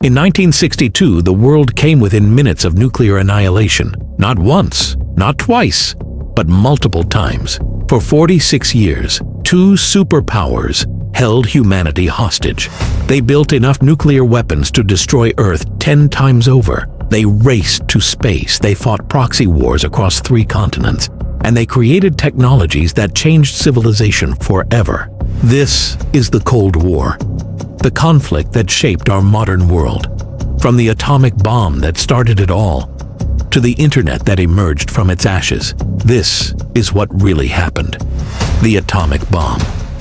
In 1962, the world came within minutes of nuclear annihilation. Not once, not twice, but multiple times. For 46 years, two superpowers held humanity hostage. They built enough nuclear weapons to destroy Earth 10 times over. They raced to space. They fought proxy wars across 3 continents. And they created technologies that changed civilization forever. This is the Cold War, the conflict that shaped our modern world. From the atomic bomb that started it all, to the internet that emerged from its ashes, this is what really happened. The atomic bomb.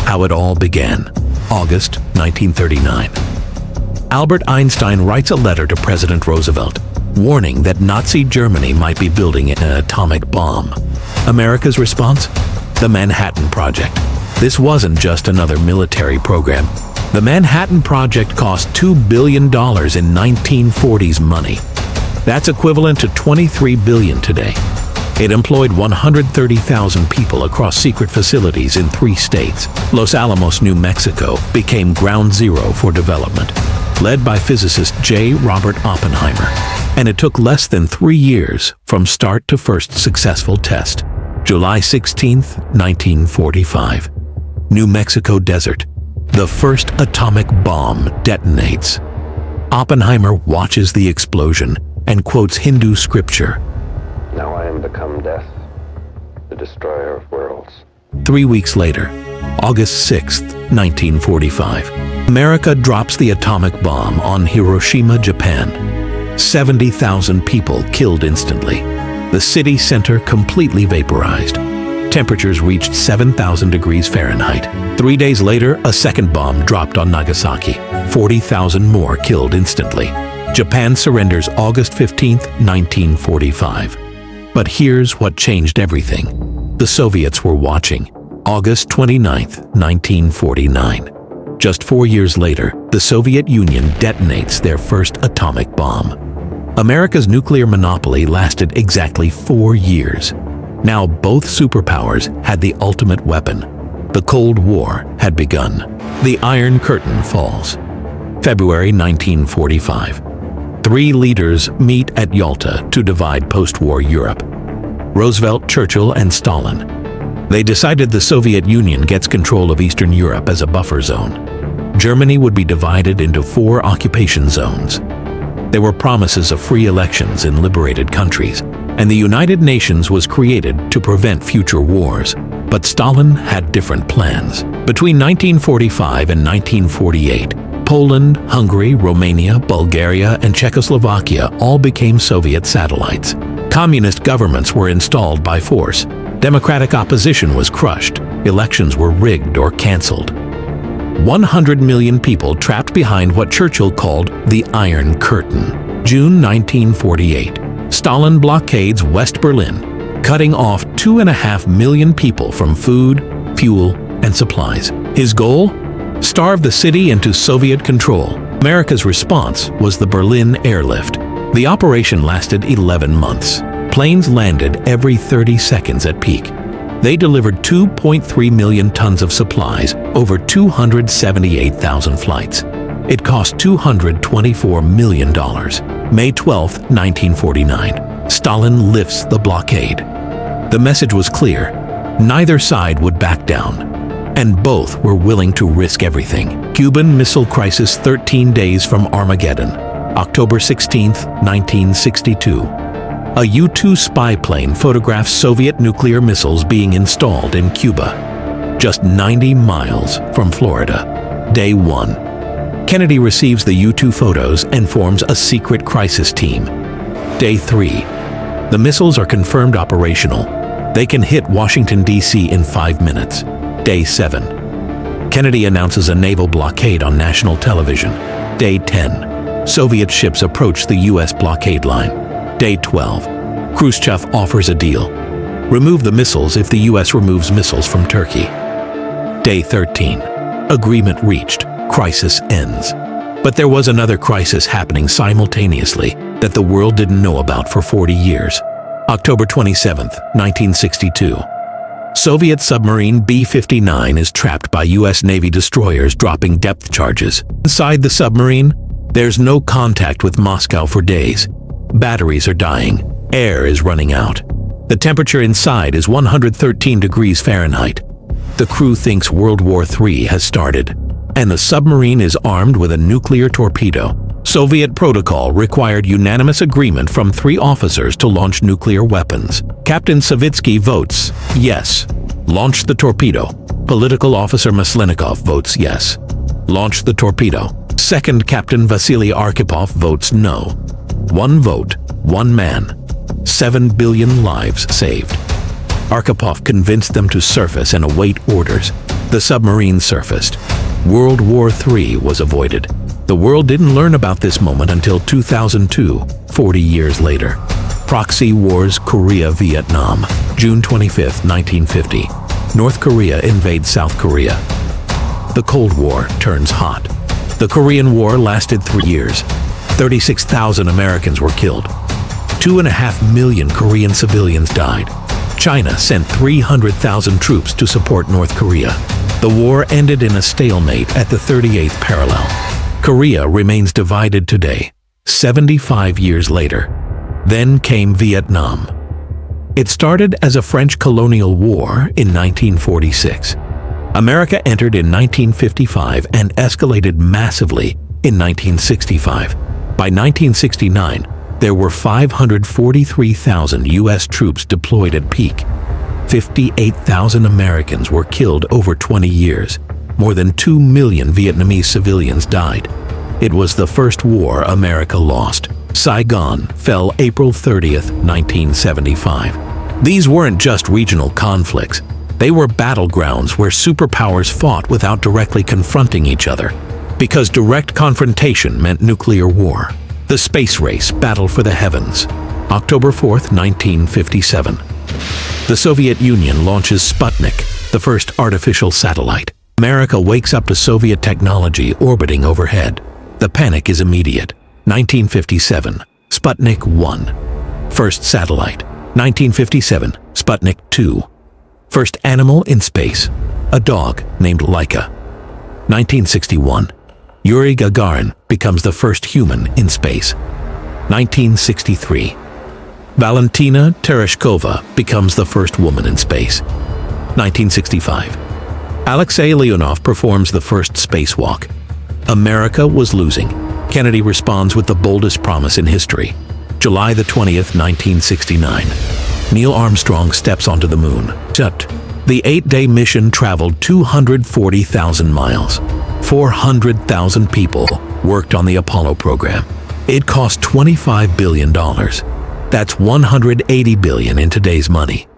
How it all began. August 1939. Albert Einstein writes a letter to President Roosevelt, warning that Nazi Germany might be building an atomic bomb. America's response? The Manhattan Project. This wasn't just another military program. The Manhattan Project cost $2 billion in 1940s money. That's equivalent to $23 billion today. It employed 130,000 people across secret facilities in 3 states. Los Alamos, New Mexico, became ground zero for development, led by physicist J. Robert Oppenheimer. And it took less than 3 years from start to first successful test. July 16, 1945. New Mexico desert. The first atomic bomb detonates. Oppenheimer watches the explosion and quotes Hindu scripture. Now I am become death, the destroyer of worlds. 3 weeks later, August 6, 1945, America drops the atomic bomb on Hiroshima, Japan. 70,000 people killed instantly. The city center completely vaporized. Temperatures reached 7,000 degrees Fahrenheit. 3 days later, a second bomb dropped on Nagasaki. 40,000 more killed instantly. Japan surrenders August 15, 1945. But here's what changed everything. The Soviets were watching. August 29, 1949. Just 4 years later, the Soviet Union detonates their first atomic bomb. America's nuclear monopoly lasted exactly 4 years. Now both superpowers had the ultimate weapon. The Cold War had begun. The Iron Curtain falls. February 1945. 3 leaders meet at Yalta to divide post-war Europe. Roosevelt, Churchill, and Stalin. They decided the Soviet Union gets control of Eastern Europe as a buffer zone. Germany would be divided into 4 occupation zones. There were promises of free elections in liberated countries, and the United Nations was created to prevent future wars. But Stalin had different plans. Between 1945 and 1948, Poland, Hungary, Romania, Bulgaria, and Czechoslovakia all became Soviet satellites. Communist governments were installed by force. Democratic opposition was crushed. Elections were rigged or canceled. 100 million people trapped behind what Churchill called the Iron Curtain. June 1948. Stalin blockades West Berlin, cutting off 2.5 million people from food, fuel, and supplies. His goal? Starve the city into Soviet control. America's response was the Berlin airlift. The operation lasted 11 months. Planes landed every 30 seconds at peak. They delivered 2.3 million tons of supplies over 278,000 flights. It cost $224 million. May 12, 1949. Stalin lifts the blockade. The message was clear. Neither side would back down. And both were willing to risk everything. Cuban Missile Crisis 13 days from Armageddon. October 16, 1962. A U-2 spy plane photographs Soviet nuclear missiles being installed in Cuba, just 90 miles from Florida. Day 1. Kennedy receives the U-2 photos and forms a secret crisis team. Day 3. The missiles are confirmed operational. They can hit Washington, D.C. in 5 minutes. Day 7. Kennedy announces a naval blockade on national television. Day 10. Soviet ships approach the U.S. blockade line. Day 12. Khrushchev offers a deal. Remove the missiles if the U.S. removes missiles from Turkey. Day 13. Agreement reached. Crisis ends. But there was another crisis happening simultaneously that the world didn't know about for 40 years. October 27, 1962. Soviet submarine B-59 is trapped by U.S. Navy destroyers dropping depth charges. Inside the submarine, There's no contact with Moscow for days. Batteries are dying. Air is running out. The temperature inside is 113 degrees Fahrenheit. The crew thinks World War III has started, and the submarine is armed with a nuclear torpedo. Soviet protocol required unanimous agreement from 3 officers to launch nuclear weapons. Captain Savitsky votes yes. Launch the torpedo. Political officer Maslenikov votes yes. Launch the torpedo. Second Captain Vasily Arkhipov votes no. 1 vote, 1 man. 7 billion lives saved. Arkhipov convinced them to surface and await orders. The submarine surfaced. World War III was avoided. The world didn't learn about this moment until 2002, 40 years later. Proxy wars Korea-Vietnam, June 25, 1950. North Korea invades South Korea. The Cold War turns hot. The Korean War lasted 3 years. 36,000 Americans were killed. 2.5 million Korean civilians died. China sent 300,000 troops to support North Korea. The war ended in a stalemate at the 38th parallel. Korea remains divided today, 75 years later. Then came Vietnam. It started as a French colonial war in 1946. America entered in 1955 and escalated massively in 1965. By 1969, there were 543,000 U.S. troops deployed at peak. 58,000 Americans were killed over 20 years. More than 2 million Vietnamese civilians died. It was the first war America lost. Saigon fell April 30th, 1975. These weren't just regional conflicts. They were battlegrounds where superpowers fought without directly confronting each other, because direct confrontation meant nuclear war. The space race battle for the heavens. October 4th, 1957. The Soviet Union launches Sputnik, the first artificial satellite. America wakes up to Soviet technology orbiting overhead. The panic is immediate. 1957, Sputnik 1. First satellite. 1957, Sputnik 2. First animal in space, a dog named Laika. 1961, Yuri Gagarin becomes the first human in space. 1963, Valentina Tereshkova becomes the first woman in space. 1965, Alexei Leonov performs the first spacewalk. America was losing. Kennedy responds with the boldest promise in history. July the 20th, 1969. Neil Armstrong steps onto the moon. The 8-day mission traveled 240,000 miles. 400,000 people worked on the Apollo program. It cost $25 billion. That's $180 billion in today's money.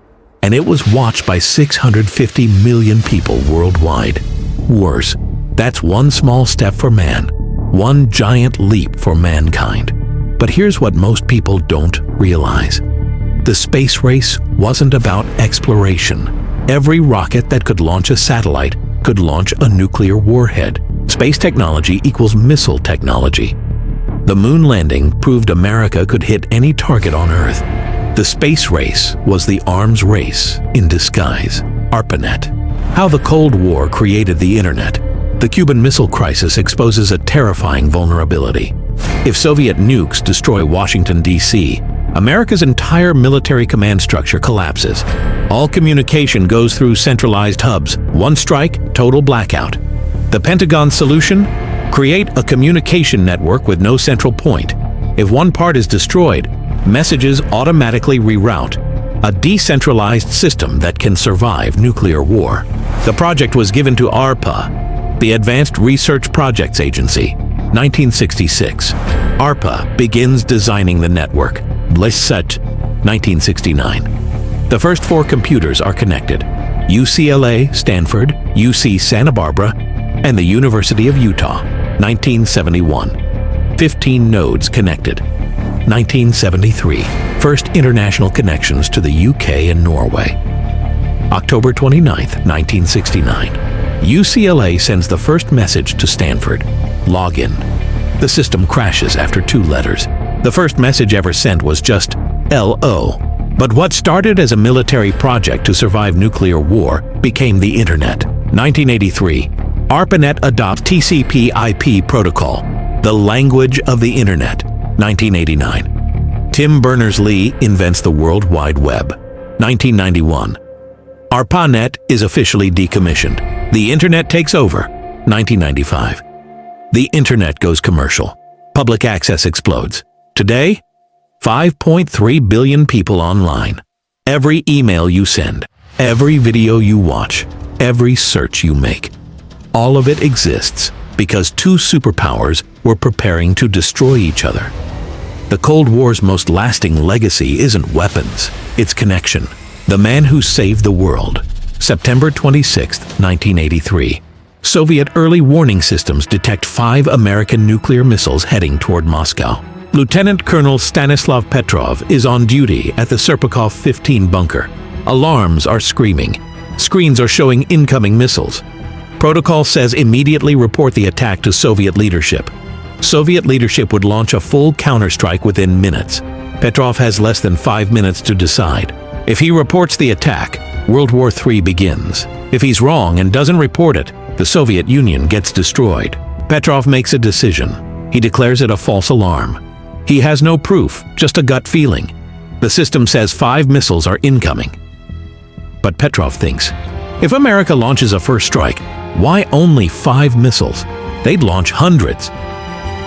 And it was watched by 650 million people worldwide. Worse, that's one small step for man, one giant leap for mankind. But here's what most people don't realize. The space race wasn't about exploration. Every rocket that could launch a satellite could launch a nuclear warhead. Space technology equals missile technology. The moon landing proved America could hit any target on Earth. The space race was the arms race in disguise. ARPANET. How the Cold War created the internet. The Cuban Missile Crisis exposes a terrifying vulnerability. If Soviet nukes destroy Washington, D.C., America's entire military command structure collapses. All communication goes through centralized hubs. One strike, total blackout. The Pentagon's solution? Create a communication network with no central point. If one part is destroyed, messages automatically reroute. A decentralized system that can survive nuclear war. The project was given to ARPA, the Advanced Research Projects Agency. 1966. ARPA begins designing the network. 1969. The first 4 computers are connected. UCLA, Stanford, UC Santa Barbara, and the University of Utah. 1971. 15 nodes connected. 1973. First international connections to the UK and Norway. October 29, 1969. UCLA sends the first message to Stanford. Login. The system crashes after 2 letters. The first message ever sent was just LO. But what started as a military project to survive nuclear war became the Internet. 1983. ARPANET adopts TCP/IP protocol. The language of the internet, 1989. Tim Berners-Lee invents the World Wide Web, 1991. ARPANET is officially decommissioned. The internet takes over, 1995. The internet goes commercial. Public access explodes. Today, 5.3 billion people online. Every email you send, every video you watch, every search you make, all of it exists because two superpowers were preparing to destroy each other. The Cold War's most lasting legacy isn't weapons, it's connection. The man who saved the world. September 26, 1983. Soviet early warning systems detect 5 American nuclear missiles heading toward Moscow. Lieutenant Colonel Stanislav Petrov is on duty at the Serpukhov 15 bunker. Alarms are screaming. Screens are showing incoming missiles. Protocol says immediately report the attack to Soviet leadership. Soviet leadership would launch a full counterstrike within minutes. Petrov has less than 5 minutes to decide. If he reports the attack, World War III begins. If he's wrong and doesn't report it, the Soviet Union gets destroyed. Petrov makes a decision. He declares it a false alarm. He has no proof, just a gut feeling. The system says 5 missiles are incoming. But Petrov thinks, if America launches a first strike, why only 5 missiles? They'd launch hundreds.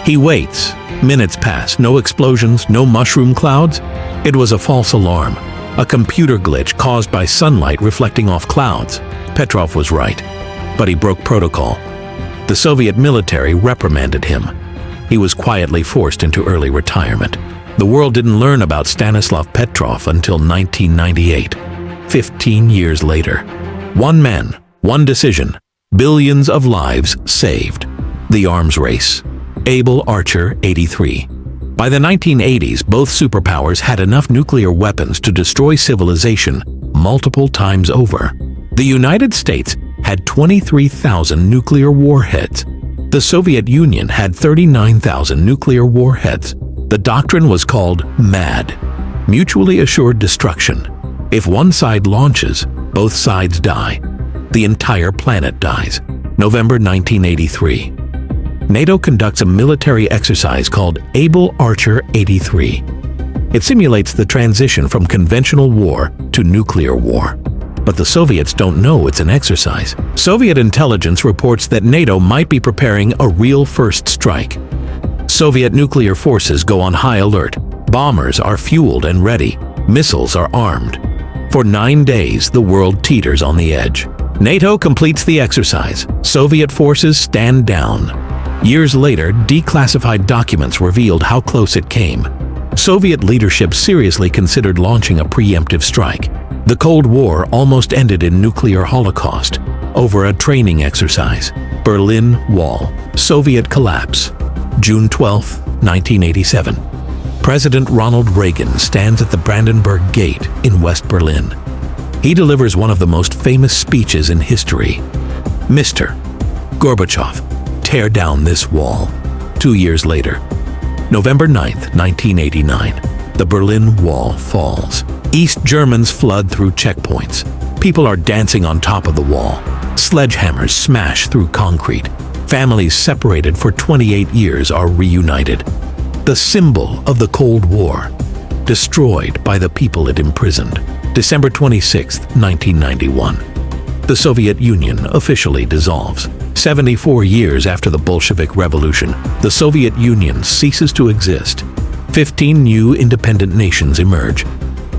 He waits. Minutes pass, no explosions, no mushroom clouds. It was a false alarm, a computer glitch caused by sunlight reflecting off clouds. Petrov was right, but he broke protocol. The Soviet military reprimanded him. He was quietly forced into early retirement. The world didn't learn about Stanislav Petrov until 1998, 15 years later. One man, one decision, billions of lives saved. The arms race. Able Archer 83. By the 1980s, both superpowers had enough nuclear weapons to destroy civilization multiple times over. The United States had 23,000 nuclear warheads. The Soviet Union had 39,000 nuclear warheads. The doctrine was called MAD, mutually assured destruction. If one side launches, both sides die. The entire planet dies. November 1983. NATO conducts a military exercise called Able Archer 83. It simulates the transition from conventional war to nuclear war. But the Soviets don't know it's an exercise. Soviet intelligence reports that NATO might be preparing a real first strike. Soviet nuclear forces go on high alert. Bombers are fueled and ready. Missiles are armed. For 9 days, the world teeters on the edge. NATO completes the exercise. Soviet forces stand down. Years later, declassified documents revealed how close it came. Soviet leadership seriously considered launching a preemptive strike. The Cold War almost ended in nuclear holocaust over a training exercise. Berlin Wall. Soviet collapse. June 12, 1987. President Ronald Reagan stands at the Brandenburg Gate in West Berlin. He delivers one of the most famous speeches in history. Mr. Gorbachev, tear down this wall. 2 years later, November 9, 1989, the Berlin Wall falls. East Germans flood through checkpoints. People are dancing on top of the wall. Sledgehammers smash through concrete. Families separated for 28 years are reunited. The symbol of the Cold War, destroyed by the people it imprisoned. December 26, 1991. The Soviet Union officially dissolves. 74 years after the Bolshevik Revolution, the Soviet Union ceases to exist. 15 new independent nations emerge.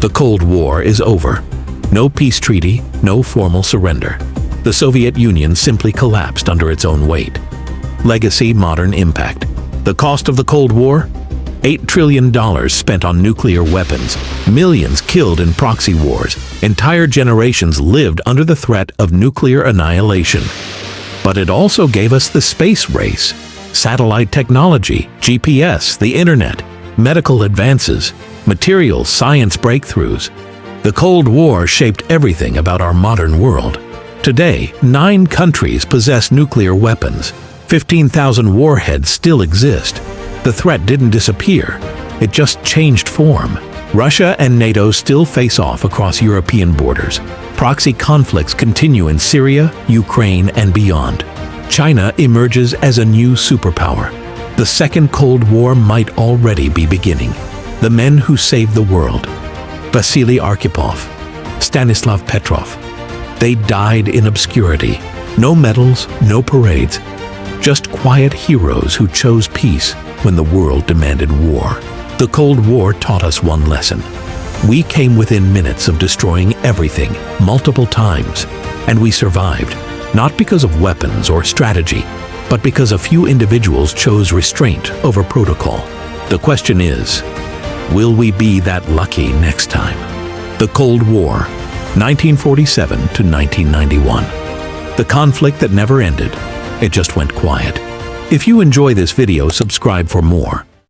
The Cold War is over. No peace treaty, no formal surrender. The Soviet Union simply collapsed under its own weight. Legacy, modern impact. The cost of the Cold War? $8 trillion spent on nuclear weapons, millions killed in proxy wars, entire generations lived under the threat of nuclear annihilation. But it also gave us the space race, satellite technology, GPS, the internet, medical advances, materials science breakthroughs. The Cold War shaped everything about our modern world. Today, 9 countries possess nuclear weapons. 15,000 warheads still exist. The threat didn't disappear. It just changed form. Russia and NATO still face off across European borders. Proxy conflicts continue in Syria, Ukraine, and beyond. China emerges as a new superpower. The Second Cold War might already be beginning. The men who saved the world, Vasily Arkhipov, Stanislav Petrov, they died in obscurity. No medals, no parades, just quiet heroes who chose peace when the world demanded war. The Cold War taught us one lesson. We came within minutes of destroying everything multiple times, and we survived, not because of weapons or strategy, but because a few individuals chose restraint over protocol. The question is, will we be that lucky next time? The Cold War, 1947 to 1991. The conflict that never ended. It just went quiet. If you enjoy this video, subscribe for more.